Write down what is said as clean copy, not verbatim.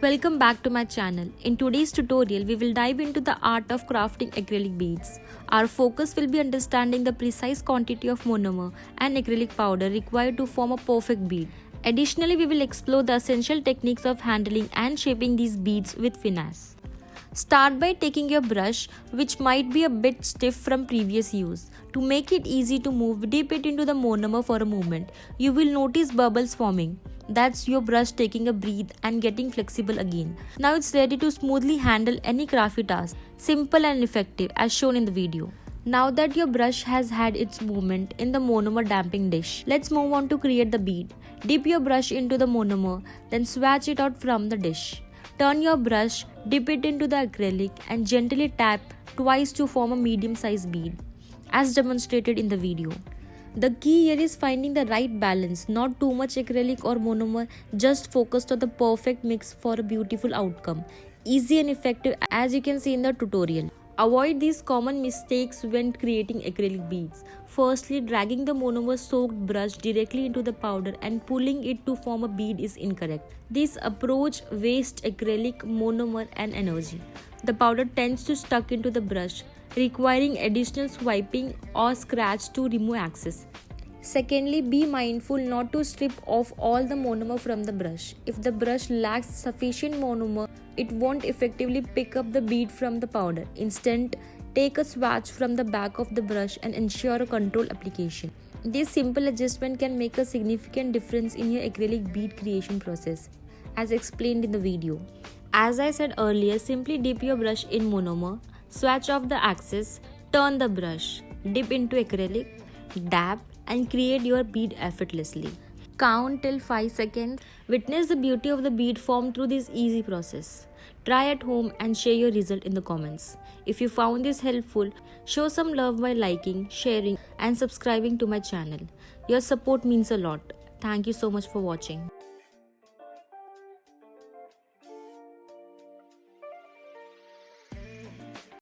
Welcome back to my channel. In today's tutorial, we will dive into the art of crafting acrylic beads. Our focus will be understanding the precise quantity of monomer and acrylic powder required to form a perfect bead. Additionally, we will explore the essential techniques of handling and shaping these beads with finesse. Start by taking your brush, which might be a bit stiff from previous use. To make it easy to move, dip it into the monomer for a moment. You will notice bubbles forming. That's your brush taking a breath and getting flexible again. Now it's ready to smoothly handle any crafty task. Simple and effective as shown in the video. Now that your brush has had its movement in the monomer damping dish, let's move on to create the bead. Dip your brush into the monomer, then swatch it out from the dish. Turn your brush, dip it into the acrylic and gently tap twice to form a medium-sized bead, as demonstrated in the video. The key here is finding the right balance, not too much acrylic or monomer, just focused on the perfect mix for a beautiful outcome. Easy and effective as you can see in the tutorial. Avoid these common mistakes when creating acrylic beads. Firstly, dragging the monomer soaked brush directly into the powder and pulling it to form a bead is incorrect. This approach wastes acrylic, monomer and energy. The powder tends to stuck into the brush, requiring additional swiping or scratch to remove excess. Secondly, be mindful not to strip off all the monomer from the brush. If the brush lacks sufficient monomer, it won't effectively pick up the bead from the powder. Instead, take a swatch from the back of the brush and ensure a controlled application. This simple adjustment can make a significant difference in your acrylic bead creation process, as explained in the video. As I said earlier, simply dip your brush in monomer, swatch off the excess, turn the brush, dip into acrylic, dab, and create your bead effortlessly. Count till 5 seconds. Witness the beauty of the bead formed through this easy process. Try at home and share your result in the comments. If you found this helpful, show some love by liking, sharing, and subscribing to my channel. Your support means a lot. Thank you so much for watching.